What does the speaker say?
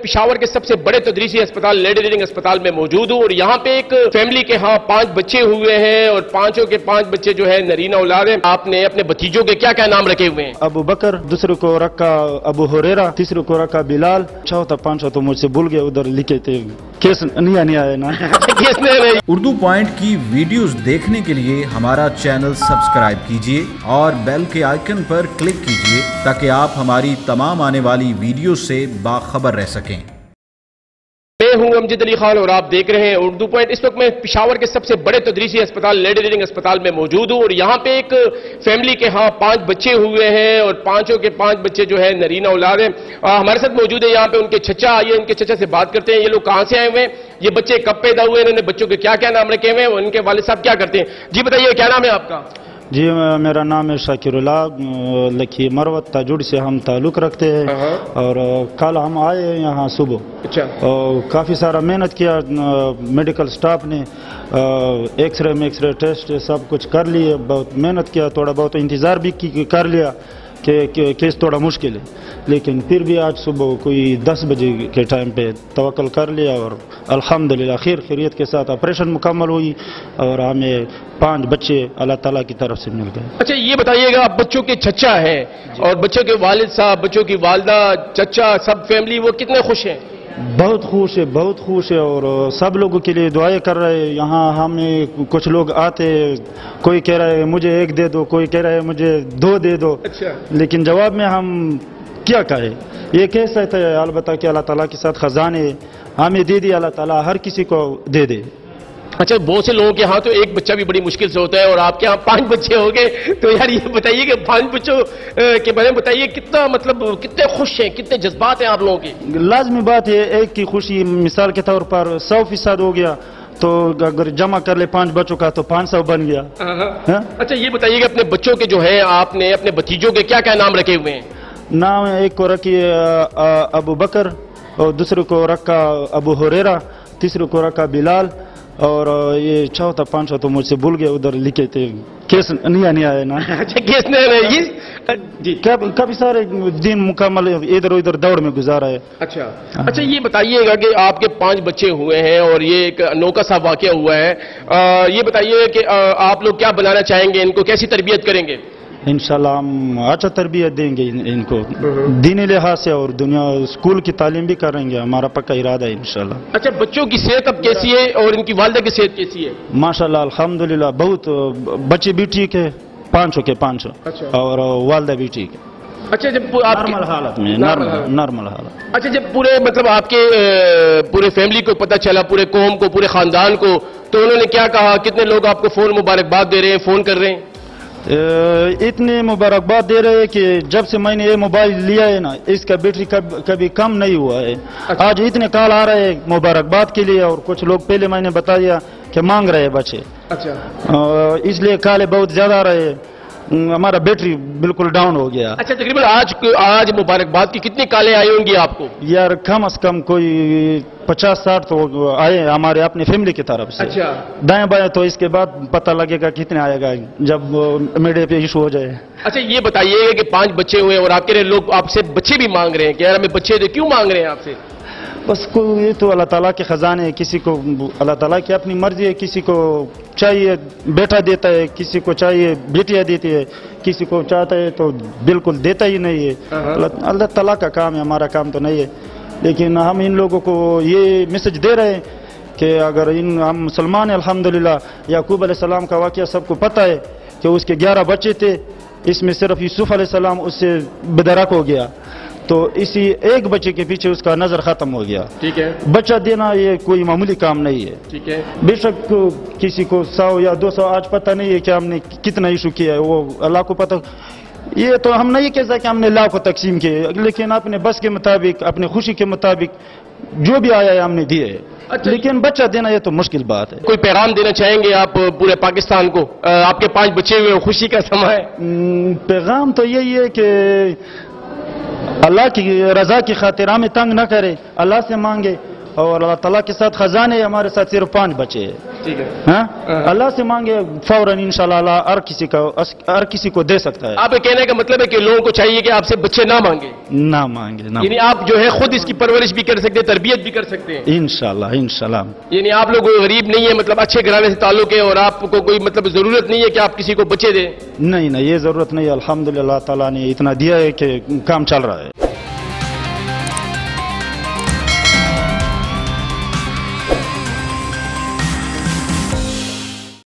پشاور کے سب سے بڑے تدریسی اسپتال لیڈی ریڈنگ اسپتال میں موجود ہوں اور یہاں پہ ایک فیملی کے 5 بچے ہوئے ہیں اور 5 کے 5 بچے جو ہے نرینہ اولاد ہیں. آپ نے اپنے بھتیجوں کے کیا کیا نام رکھے ہوئے ہیں؟ ابو بکر، دوسرے کو رکھا ابو ہریرہ، تیسرے کو رکھا بلال، چوتھا 5 تو مجھ سے بھول گئے، ادھر لکھے تھے کیس نہیں آئے نا. اردو پوائنٹ کی ویڈیوز دیکھنے کے لیے ہمارا چینل سبسکرائب کیجئے اور بیل کے آئیکن پر کلک کیجئے تاکہ آپ ہماری تمام آنے والی ویڈیوز سے باخبر رہ سکیں. میں ہوں امجد علی خان اور آپ دیکھ رہے ہیں اردو پوائنٹ. اس وقت میں پشاور کے سب سے بڑے تدریسی اسپتال لیڈی ریڈنگ اسپتال میں موجود ہوں اور یہاں پہ ایک فیملی کے 5 بچے ہوئے ہیں اور 5 کے 5 بچے جو ہے نرینہ اولاد ہیں. ہمارے ساتھ موجود ہے یہاں پہ ان کے چچا. آئیے ان کے چچا سے بات کرتے ہیں. یہ لوگ کہاں سے آئے ہوئے ہیں، یہ بچے کب پیدا ہوئے، انہوں نے بچوں کے کیا کیا نام رکھے ہوئے ہیں، ان کے والد صاحب کیا کرتے ہیں. جی بتائیے کیا نام ہے آپ کا؟ جی میرا نام ہے شاکر اللہ. لکھی مروت تاجوڑ سے ہم تعلق رکھتے ہیں اور کل ہم آئے یہاں صبح. اچھا. اور کافی سارا محنت کیا میڈیکل سٹاف نے، ایکس رے ٹیسٹ سب کچھ کر لیے، بہت محنت کیا، تھوڑا بہت انتظار بھی کر لیا کہ کیس تھوڑا مشکل ہے، لیکن پھر بھی آج صبح کوئی 10 بجے کے ٹائم پہ توکل کر لیا اور الحمدللہ خیریت کے ساتھ آپریشن مکمل ہوئی اور ہمیں 5 بچے اللہ تعالیٰ کی طرف سے مل گئے. اچھا یہ بتائیے گا، آپ بچوں کے چچا ہیں اور بچوں کے والد صاحب، بچوں کی والدہ، چچا، سب فیملی وہ کتنے خوش ہیں؟ بہت خوش ہے اور سب لوگوں کے لیے دعائیں کر رہے ہیں. یہاں ہمیں کچھ لوگ آتے، کوئی کہہ رہا ہے مجھے 1 دے دو، کوئی کہہ رہا ہے مجھے 2 دے دو. اچھا. لیکن جواب میں ہم کیا کہیں، یہ کہہ سکتے ہیں البتہ کہ اللہ تعالیٰ کے ساتھ خزانے ہمیں دے دی، اللہ تعالیٰ ہر کسی کو دے دے. اچھا بہت سے لوگوں کے ہاں تو ایک بچہ بھی بڑی مشکل سے ہوتا ہے اور آپ کے ہاں 5 بچے ہو گئے، تو یار یہ بتائیے کہ 5 بچوں کے بارے میں بتائیے، کتنا مطلب کتنے خوش ہیں، کتنے جذبات ہیں آپ لوگوں کے؟ لازمی بات ہے، ایک کی خوشی مثال کے طور پر 100% ہو گیا تو اگر جمع کر لے 5 بچوں کا تو 500 بن گیا. اچھا یہ بتائیے کہ اپنے بچوں کے جو ہے آپ نے اپنے بھتیجوں کے کیا کیا نام رکھے ہوئے ہیں؟ نام ایک کو رکھی ابو بکر اور دوسرے کو رکھا ابو ہریرہ، تیسرے کو رکھا بلال اور یہ چوتھا 5 تو مجھ سے بھول گئے، ادھر لکھے تھے کیس نہیں آئے نا. اچھا کیس نہیں جی. کافی سارے دن مکمل ادھر ادھر دوڑ میں گزارا ہے. اچھا یہ بتائیے گا کہ آپ کے 5 بچے ہوئے ہیں اور یہ ایک انوکھا سا واقعہ ہوا ہے، یہ بتائیے کہ آپ لوگ کیا بنانا چاہیں گے، ان کو کیسی تربیت کریں گے؟ انشاءاللہ ہم اچھا تربیت دیں گے ان کو، دینی لحاظ سے اور دنیا اسکول کی تعلیم بھی کریں گے، ہمارا پکا ارادہ ہے انشاءاللہ. اچھا بچوں کی صحت اب کیسی ہے اور ان کی والدہ کی صحت کیسی ہے؟ ماشاءاللہ الحمدللہ بہت، بچے بھی ٹھیک ہے 5 کے 5 اور والدہ بھی ٹھیک ہے. اچھا جب آپ نارمل حالت میں نارمل حالت. اچھا جب پورے مطلب آپ کے پورے فیملی کو پتہ چلا، پورے قوم کو، پورے خاندان کو، تو انہوں نے کیا کہا؟ کتنے لوگ آپ کو فون مبارکباد دے رہے ہیں، فون کر رہے ہیں؟ اتنے مبارکباد دے رہے ہیں کہ جب سے میں نے یہ موبائل لیا ہے نا، اس کا بیٹری کبھی کم نہیں ہوا ہے. آج اتنے کال آ رہے ہیں مبارکباد کے لیے اور کچھ لوگ پہلے میں نے بتایا کہ مانگ رہے ہیں بچے. اچھا. اس لیے کالے بہت زیادہ آ رہے ہیں، ہمارا بیٹری بالکل ڈاؤن ہو گیا. اچھا تقریباً آج مبارکباد کی کتنی کالیں آئی ہوں گی آپ کو؟ یار کم از کم کوئی 50-60 تو آئے ہمارے اپنی فیملی کی طرف سے. اچھا. دائیں بائیں تو اس کے بعد پتہ لگے گا کتنے آئے گا جب میڈیا پہ ایشو ہو جائے. اچھا یہ بتائیے کہ 5 بچے ہوئے اور آپ کے لوگ آپ سے بچے بھی مانگ رہے ہیں کہ یار ہمیں بچے دے، کیوں مانگ رہے ہیں آپ سے؟ بس یہ تو اللہ تعالیٰ کے خزانے ہیں، کسی کو اللہ تعالیٰ کی اپنی مرضی ہے، کسی کو چاہیے بیٹا دیتا ہے، کسی کو چاہیے بیٹیاں دیتی ہے، کسی کو چاہتا ہے تو بالکل دیتا ہی نہیں ہے. اللہ تعالیٰ کا کام ہے، ہمارا کام تو نہیں ہے. لیکن ہم ان لوگوں کو یہ میسج دے رہے ہیں کہ اگر ہم مسلمان ہیں الحمدللہ. یعقوب علیہ السلام کا واقعہ سب کو پتہ ہے کہ اس کے 11 بچے تھے، اس میں صرف یوسف علیہ السلام اس سے بدرک ہو گیا، تو اسی ایک بچے کے پیچھے اس کا نظر ختم ہو گیا. ٹھیک ہے. بچہ دینا یہ کوئی معمولی کام نہیں ہے. ٹھیک ہے. بے شک کسی کو 100 یا 200 آج پتہ نہیں ہے کہ ہم نے کتنا ایشو کیا ہے، وہ اللہ کو پتہ. یہ تو ہم نہیں کہہ سکتے کہ ہم نے لاکھوں تقسیم کیے، لیکن اپنے بس کے مطابق، اپنے خوشی کے مطابق جو بھی آیا ہے ہم نے دیے. لیکن بچہ دینا یہ تو مشکل بات ہے. کوئی پیغام دینا چاہیں گے آپ پورے پاکستان کو؟ آپ کے 5 بچے ہوئے، خوشی کا سما ہے. پیغام تو یہی ہے کہ اللہ کی رضا کی خاطر ہمیں تنگ نہ کرے، اللہ سے مانگے اور اللہ تعالیٰ کے ساتھ خزانے ہمارے ساتھ صرف 5 بچے ہیں. ٹھیک ہے. ہاں اللہ سے مانگے فوراً انشاءاللہ اللہ ہر کسی کو دے سکتا ہے. آپ کے کہنے کا مطلب ہے کہ لوگوں کو چاہیے کہ آپ سے بچے نہ مانگے. نہ مانگے نہ. یعنی آپ جو ہے خود اس کی پرورش بھی کر سکتے ہیں, تربیت بھی کر سکتے ہیں. انشاءاللہ انشاءاللہ. یعنی آپ لوگ کوئی غریب نہیں ہے, مطلب اچھے گھرانے سے تعلق ہے, اور آپ کو کوئی مطلب ضرورت نہیں ہے کہ آپ کسی کو بچے دیں. نہیں یہ ضرورت نہیں ہے, الحمدللہ اللہ تعالیٰ نے اتنا دیا ہے کہ کام چل رہا ہے.